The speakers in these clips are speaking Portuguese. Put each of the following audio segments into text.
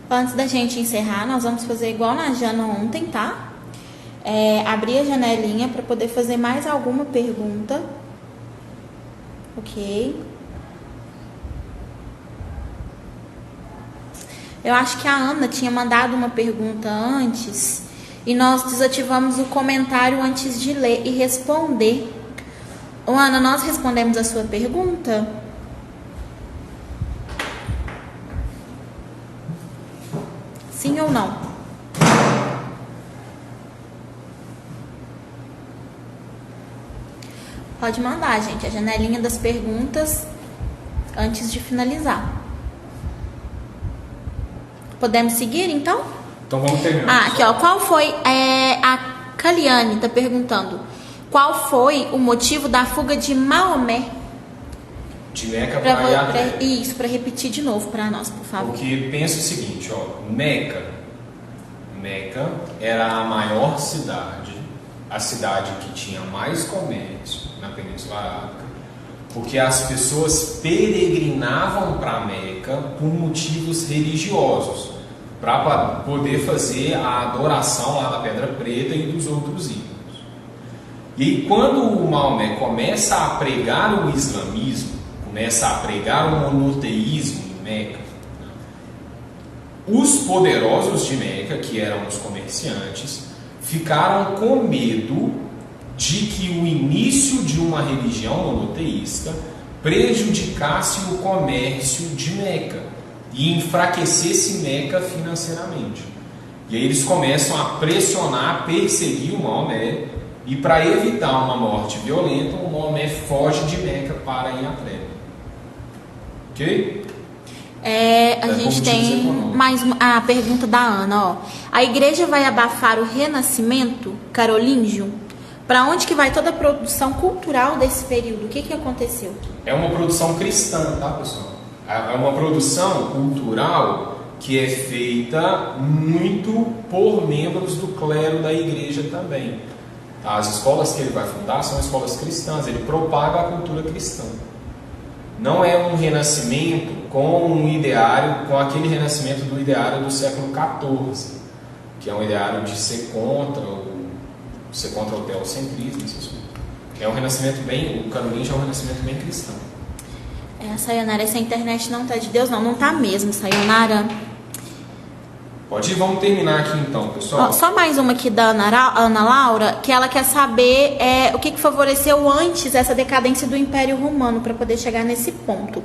Antes da gente encerrar, nós vamos fazer igual na Jana ontem, tá? Abrir a janelinha para poder fazer mais alguma pergunta. Ok. Eu acho que a Ana tinha mandado uma pergunta antes e nós desativamos o comentário antes de ler e responder. Ô, Ana, nós respondemos a sua pergunta? Sim ou não? Pode mandar, gente, a janelinha das perguntas antes de finalizar. Podemos seguir, então? Então vamos terminar. Aqui, ó. Qual foi... a Kaliane está perguntando. Qual foi o motivo da fuga de Maomé? De Meca para Yathrib. Isso, para repetir de novo para nós, por favor. Porque pensa o seguinte, ó. Meca era a maior cidade, a cidade que tinha mais comércio na Península Arábica, porque as pessoas peregrinavam para Meca por motivos religiosos, para poder fazer a adoração lá da Pedra Preta e dos outros ídolos. E aí, quando o Maomé começa a pregar o islamismo, começa a pregar o monoteísmo em Meca, os poderosos de Meca, que eram os comerciantes, ficaram com medo de que o início de uma religião monoteísta prejudicasse o comércio de Meca e enfraquecesse Meca financeiramente. E aí eles começam a pressionar, perseguir o Maomé, e para evitar uma morte violenta, o Maomé foge de Meca para Yathrib. Ok? A gente tem mais a pergunta da Ana, ó. A igreja vai abafar o renascimento carolíngio? Para onde que vai toda a produção cultural desse período? O que aconteceu? É uma produção cristã, tá, pessoal? É uma produção cultural que é feita muito por membros do clero da igreja também. As escolas que ele vai fundar são escolas cristãs, ele propaga a cultura cristã. Não é um renascimento com aquele renascimento do ideário do século XIV, que é um ideário de ser contra o teocentrismo. É um renascimento o carolíngio é um renascimento bem cristão. Sayonara, essa internet não tá de Deus, não tá mesmo, Sayonara. Pode ir, vamos terminar aqui então, pessoal. Só mais uma aqui da Ana Laura, que ela quer saber o que favoreceu antes essa decadência do Império Romano, para poder chegar nesse ponto.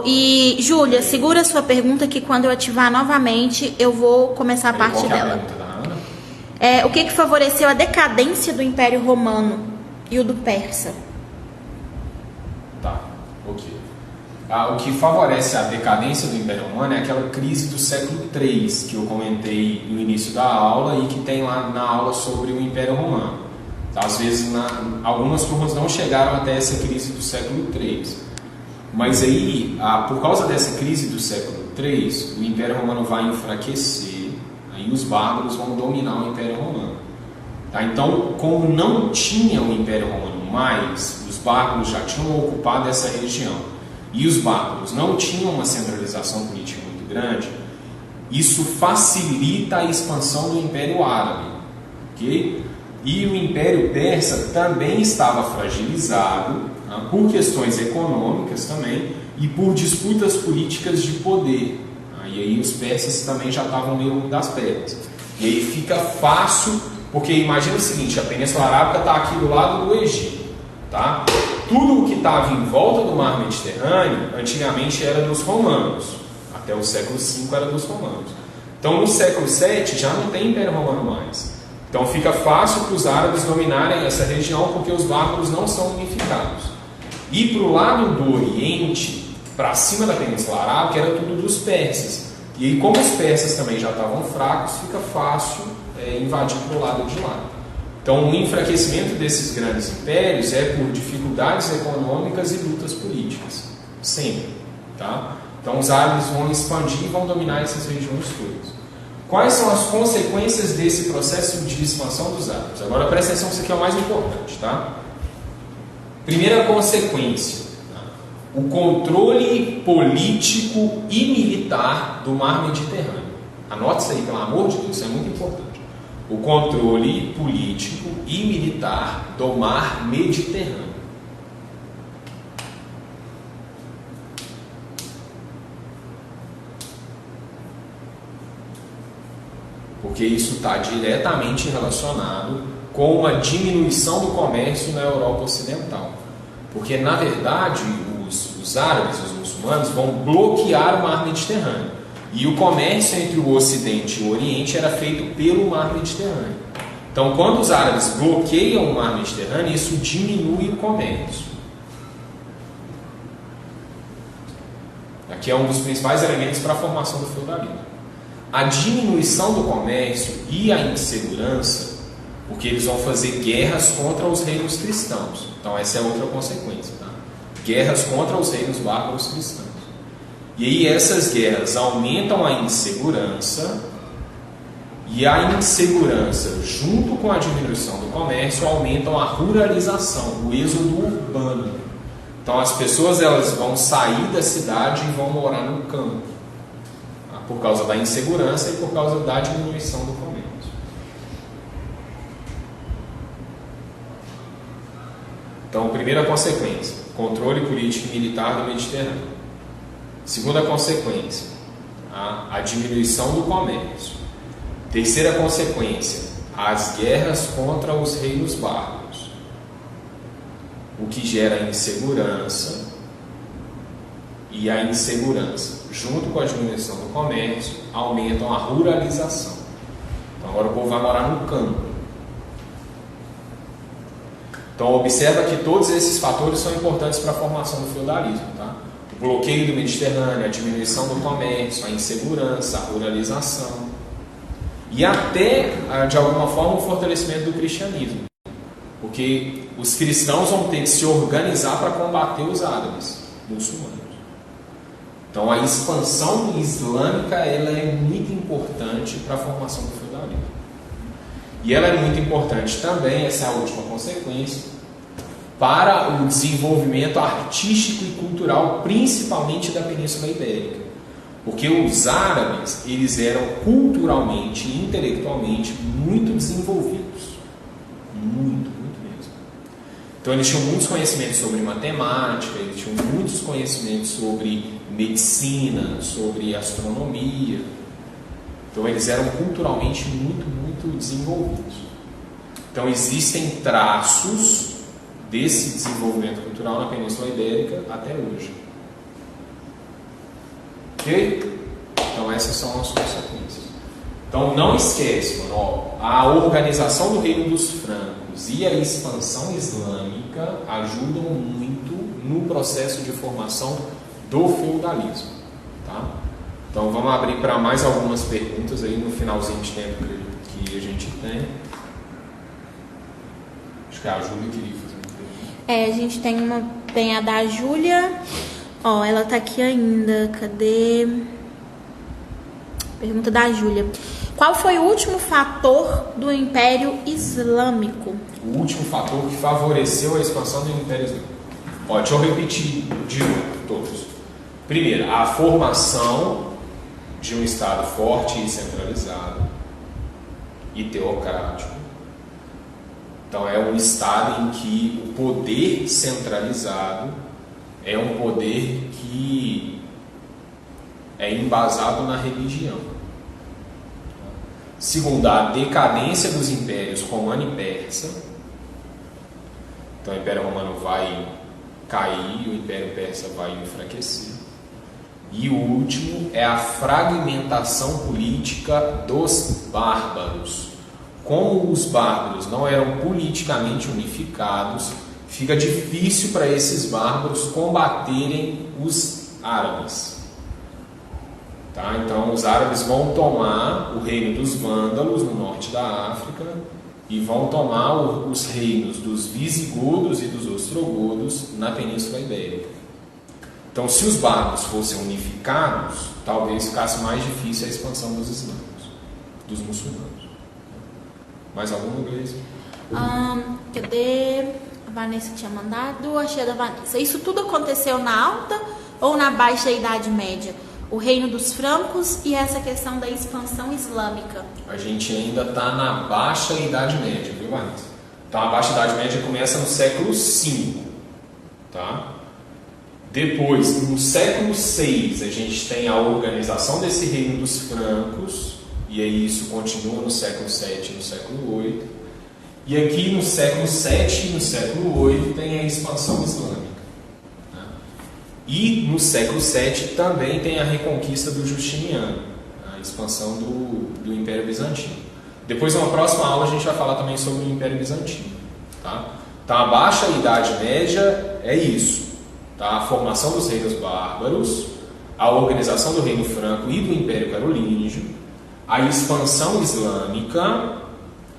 E, Júlia, segura a sua pergunta que quando eu ativar novamente, eu vou começar a parte dela. A pergunta da Ana? O que favoreceu a decadência do Império Romano e o do Persa? Tá, ok. O que favorece a decadência do Império Romano é aquela crise do século III, que eu comentei no início da aula e que tem lá na aula sobre o Império Romano. Às vezes, algumas turmas não chegaram até essa crise do século III. Mas aí, por causa dessa crise do século III, o Império Romano vai enfraquecer, aí os bárbaros vão dominar o Império Romano. Tá? Então, como não tinha o Império Romano mais, os bárbaros já tinham ocupado essa região, e os bárbaros não tinham uma centralização política muito grande, isso facilita a expansão do Império Árabe. Okay? E o Império Persa também estava fragilizado, por questões econômicas também e por disputas políticas de poder. E aí os persas também já estavam meio das pernas. E aí fica fácil, porque imagina o seguinte, a Península Arábica está aqui do lado do Egito. Tá? Tudo o que estava em volta do mar Mediterrâneo antigamente era dos romanos, até o século V era dos romanos. Então no século VII já não tem Império Romano mais, então fica fácil para os árabes dominarem essa região porque os bárbaros não são unificados. E para o lado do Oriente, para cima da Península Arábica, era tudo dos persas, e aí como os persas também já estavam fracos, fica fácil invadir para o lado de lá. Então, o enfraquecimento desses grandes impérios é por dificuldades econômicas e lutas políticas, sempre. Tá? Então, os árabes vão expandir e vão dominar essas regiões todas. Quais são as consequências desse processo de expansão dos árabes? Agora, presta atenção, isso aqui é o mais importante. Tá? Primeira consequência, o controle político e militar do mar Mediterrâneo. Anote isso aí, pelo amor de Deus, isso é muito importante. O controle político e militar do mar Mediterrâneo. Porque isso está diretamente relacionado com uma diminuição do comércio na Europa Ocidental. Porque, na verdade, os árabes, os muçulmanos, vão bloquear o mar Mediterrâneo. E o comércio entre o Ocidente e o Oriente era feito pelo mar Mediterrâneo. Então, quando os árabes bloqueiam o mar Mediterrâneo, isso diminui o comércio. Aqui é um dos principais elementos para a formação do feudalismo. A diminuição do comércio e a insegurança, porque eles vão fazer guerras contra os reinos cristãos. Então essa é outra consequência, tá? Guerras contra os reinos bárbaros cristãos. E aí essas guerras aumentam a insegurança, e a insegurança, junto com a diminuição do comércio, aumentam a ruralização, o êxodo urbano. Então as pessoas elas vão sair da cidade e vão morar no campo, por causa da insegurança e por causa da diminuição do comércio. Então, primeira consequência, controle político e militar do Mediterrâneo. Segunda consequência, a diminuição do comércio. Terceira consequência, as guerras contra os reinos bárbaros, o que gera insegurança, e a insegurança, junto com a diminuição do comércio, aumentam a ruralização. Então agora o povo vai morar no campo. Então observa que todos esses fatores são importantes para a formação do feudalismo, tá? O bloqueio do Mediterrâneo, a diminuição do comércio, a insegurança, a ruralização e até, de alguma forma, o fortalecimento do cristianismo. Porque os cristãos vão ter que se organizar para combater os árabes muçulmanos. Então a expansão islâmica ela é muito importante para a formação do feudalismo. E ela é muito importante também, essa é a última consequência, para o desenvolvimento artístico e cultural, principalmente da Península Ibérica. Porque os árabes, eles eram culturalmente e intelectualmente muito desenvolvidos. Muito mesmo. Então eles tinham muitos conhecimentos sobre matemática, eles tinham muitos conhecimentos sobre medicina, sobre astronomia. Então eles eram culturalmente muito desenvolvidos. Então existem traços desse desenvolvimento cultural na Península Ibérica até hoje. Ok? Então essas são as consequências. Então não esquece, mano, ó, a organização do Reino dos Francos e a expansão islâmica ajudam muito no processo de formação do feudalismo, tá? Então vamos abrir para mais algumas perguntas aí no finalzinho de tempo que a gente tem. Acho que a Júlia queria fazer uma pergunta. A gente tem a da Júlia. Ó, ela tá aqui ainda. Cadê? Pergunta da Júlia. Qual foi o último fator do Império Islâmico? O último fator que favoreceu a expansão do Império Islâmico. Ó, deixa eu repetir de novo todos. Primeiro, a formação de um Estado forte e centralizado e teocrático. Então é um Estado em que o poder centralizado é um poder que é embasado na religião. Segundo, a decadência dos impérios romano e persa. Então o Império Romano vai cair e o Império Persa vai enfraquecer. E o último é a fragmentação política dos bárbaros. Como os bárbaros não eram politicamente unificados, fica difícil para esses bárbaros combaterem os árabes. Tá? Então os árabes vão tomar o reino dos vândalos no norte da África e vão tomar os reinos dos visigodos e dos ostrogodos na Península Ibérica. Então, se os bárbaros fossem unificados, talvez ficasse mais difícil a expansão dos islâmicos, dos muçulmanos. Mais alguma, Gleice? Cadê? A Vanessa tinha mandado, achei a da Vanessa. Isso tudo aconteceu na Alta ou na Baixa Idade Média? o reino dos francos e essa questão da expansão islâmica. A gente ainda está na Baixa Idade Média, viu, Vanessa? Então a Baixa Idade Média começa no século V, tá? Depois, no século VI, a gente tem a organização desse reino dos francos, e aí isso continua no século VII e no século VIII. E aqui no século VII e no século VIII tem a expansão islâmica. Né? E no século VII também tem a reconquista do Justiniano, a expansão do Império Bizantino. Depois, numa próxima aula, a gente vai falar também sobre o Império Bizantino. Tá? Então, a Baixa Idade Média é isso. Tá? A formação dos reinos bárbaros, a organização do Reino Franco e do Império Carolíngio, a expansão islâmica,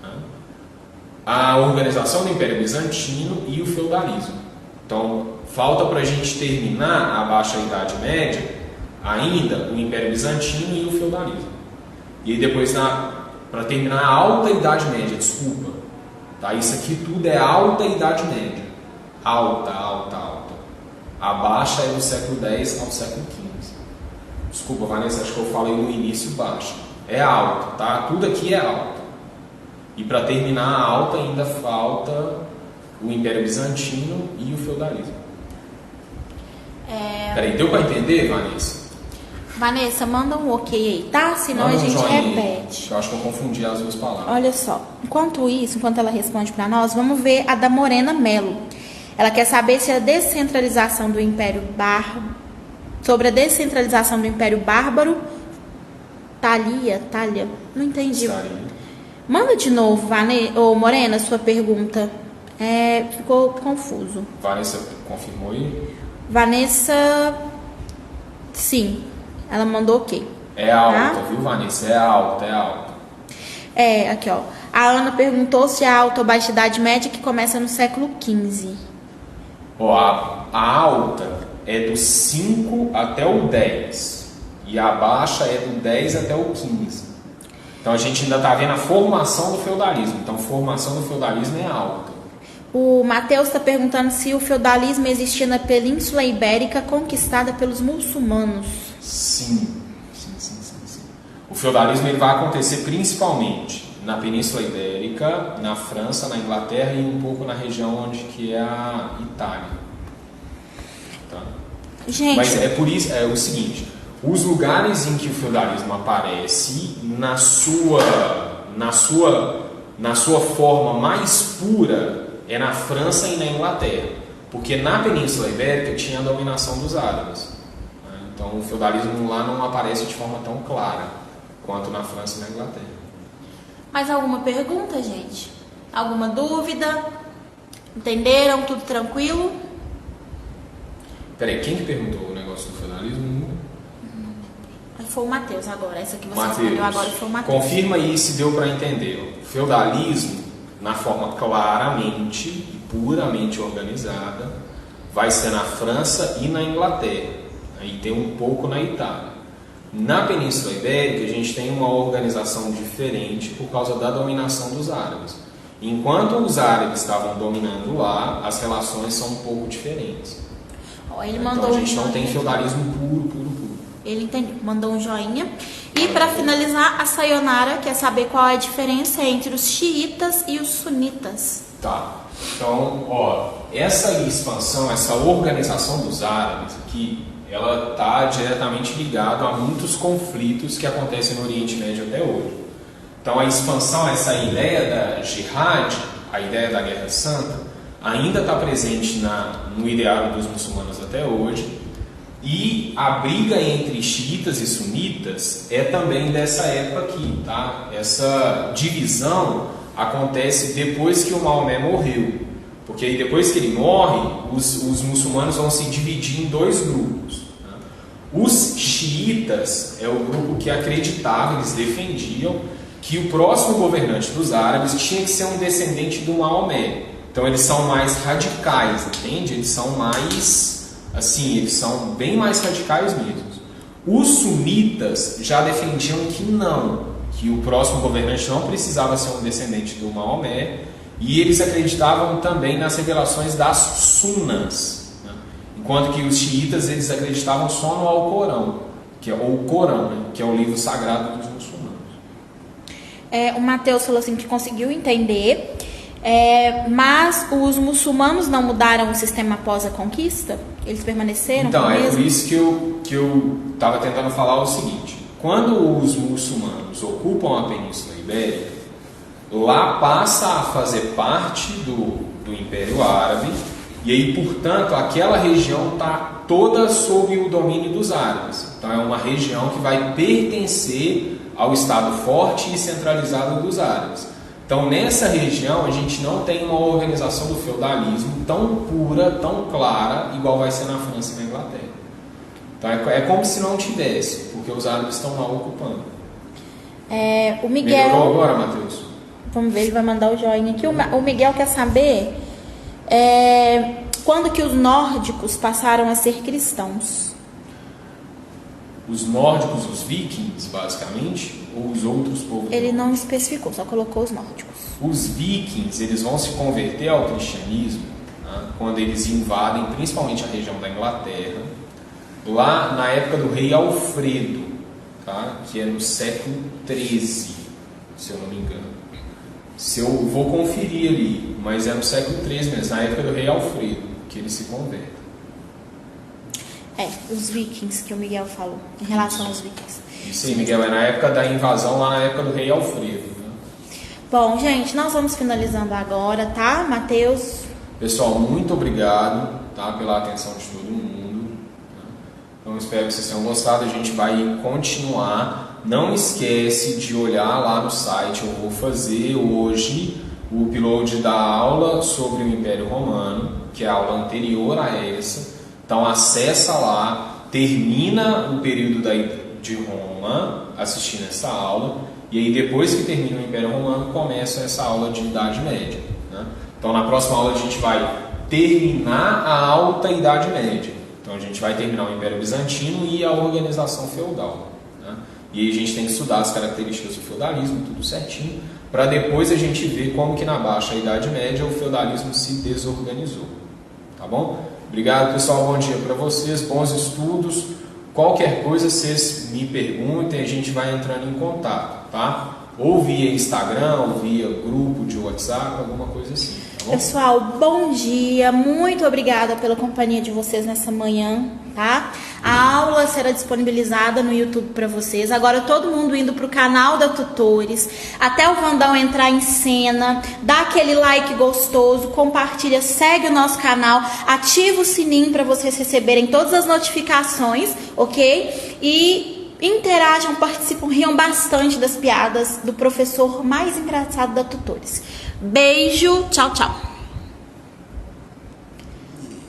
né? A organização do Império Bizantino e o feudalismo. Então, falta para a gente terminar a Baixa Idade Média ainda o Império Bizantino e o feudalismo. E aí depois, para terminar a Alta Idade Média, desculpa. Tá? Isso aqui tudo é Alta Idade Média. Alta, alta, alta. A baixa é do século X ao século XV. Desculpa, Vanessa, acho que eu falei no início baixa. É alta, tá? Tudo aqui é alta. E para terminar a alta ainda falta o Império Bizantino e o feudalismo. Peraí, deu para entender, Vanessa? Vanessa, manda um ok aí, tá? Senão a gente repete. Eu acho que eu confundi as duas palavras. Olha só, enquanto ela responde para nós, vamos ver a da Morena Melo. Ela quer saber se a descentralização do Império Bárbaro, sobre a descentralização do Império Bárbaro, Talha, não entendi. Manda de novo, Morena, sua pergunta. Ficou confuso. Vanessa confirmou aí? Vanessa, sim, ela mandou ok. É alta, tá? Viu, Vanessa? É alta. Aqui ó. A Ana perguntou se a Alta ou Baixa Idade Média que começa no século XV. A alta é do 5 até o 10 e a baixa é do 10 até o 15. Então a gente ainda está vendo a formação do feudalismo. Então a formação do feudalismo é alta. O Matheus está perguntando se o feudalismo existia na Península Ibérica conquistada pelos muçulmanos. Sim. O feudalismo ele vai acontecer principalmente na Península Ibérica, na França, na Inglaterra e um pouco na região onde que é a Itália. Tá? Gente, mas é por isso, é o seguinte, os lugares em que o feudalismo aparece na sua forma mais pura é na França e na Inglaterra, porque na Península Ibérica tinha a dominação dos árabes. Então o feudalismo lá não aparece de forma tão clara quanto na França e na Inglaterra. Mais alguma pergunta, gente? Alguma dúvida? Entenderam? Tudo tranquilo? Peraí, quem que perguntou o negócio do feudalismo? Foi o Matheus agora. Essa que você respondeu agora foi o Matheus. Confirma aí se deu para entender. O feudalismo, na forma claramente e puramente organizada, vai ser na França e na Inglaterra. Aí tem um pouco na Itália. Na Península Ibérica, a gente tem uma organização diferente por causa da dominação dos árabes. Enquanto os árabes estavam dominando lá, as relações são um pouco diferentes. Então a gente não tem feudalismo puro. Ele entendeu, mandou um joinha. E para finalizar, a Sayonara quer saber qual é a diferença entre os xiitas e os sunitas. Tá. Então, essa expansão, essa organização dos árabes aqui, ela está diretamente ligada a muitos conflitos que acontecem no Oriente Médio até hoje. Então a expansão, essa ideia da jihad, a ideia da guerra santa, ainda está presente no ideário dos muçulmanos até hoje, e a briga entre xiitas e sunitas é também dessa época aqui, tá? Essa divisão acontece depois que o Maomé morreu, porque aí depois que ele morre, os muçulmanos vão se dividir em dois grupos. Os xiitas é o grupo que acreditava, eles defendiam que o próximo governante dos árabes tinha que ser um descendente do Maomé. Então eles são mais radicais, entende? Eles são mais, assim, eles são bem mais radicais mesmo. Os sunitas já defendiam que não, que o próximo governante não precisava ser um descendente do Maomé, e eles acreditavam também nas revelações das sunas. Enquanto que os xiitas eles acreditavam só no Alcorão. ou o Corão, né? Que é o livro sagrado dos muçulmanos. O Matheus falou assim que conseguiu entender, mas os muçulmanos não mudaram o sistema após a conquista? Eles permaneceram então, com o mesmo? Por isso que eu estava tentando falar o seguinte: quando os muçulmanos ocupam a Península Ibérica, lá passa a fazer parte do Império Árabe, e aí, portanto, aquela região está toda sob o domínio dos árabes. Então, é uma região que vai pertencer ao Estado forte e centralizado dos árabes. Então, nessa região, a gente não tem uma organização do feudalismo tão pura, tão clara, igual vai ser na França e na Inglaterra. Então, é como se não tivesse, porque os árabes estão lá ocupando. O Miguel... Melhorou agora, Matheus? Vamos ver, ele vai mandar o joinha aqui. O Miguel quer saber quando que os nórdicos passaram a ser cristãos. Os nórdicos, os vikings, basicamente, ou os outros povos? Ele não especificou, só colocou os nórdicos. Os vikings, eles vão se converter ao cristianismo, né, quando eles invadem principalmente a região da Inglaterra, lá na época do rei Alfredo, tá, que é no século XIII, se eu não me engano. Eu vou conferir ali, mas é no século XIII mesmo, na época do rei Alfredo, que eles se convertem. Os vikings que o Miguel falou, em relação aos vikings. Isso aí, Miguel, é na época da invasão, lá na época do rei Alfredo. Né? Bom, gente, nós vamos finalizando agora, tá, Matheus? Pessoal, muito obrigado, tá, pela atenção de todo mundo. Tá? Então, espero que vocês tenham gostado. A gente vai continuar. Não esquece de olhar lá no site. Eu vou fazer hoje o upload da aula sobre o Império Romano, que é a aula anterior a essa. Então acessa lá, termina o período de Roma assistindo essa aula, e aí depois que termina o Império Romano começa essa aula de Idade Média. Né? Então na próxima aula a gente vai terminar a Alta Idade Média. Então a gente vai terminar o Império Bizantino e a organização feudal. Né? E aí a gente tem que estudar as características do feudalismo, tudo certinho, para depois a gente ver como que na Baixa Idade Média o feudalismo se desorganizou. Tá bom? Obrigado, pessoal. Bom dia para vocês. Bons estudos. Qualquer coisa, vocês me perguntem, a gente vai entrando em contato, tá? Ou via Instagram, ou via grupo de WhatsApp, alguma coisa assim. Tá bom? Pessoal, bom dia. Muito obrigada pela companhia de vocês nessa manhã, tá? A aula será disponibilizada no YouTube para vocês. Agora todo mundo indo pro canal da Tutores, até o Vandão entrar em cena, dá aquele like gostoso, compartilha, segue o nosso canal, ativa o sininho para vocês receberem todas as notificações, ok? E interajam, participam, riam bastante das piadas do professor mais engraçado da Tutores. Beijo, tchau, tchau.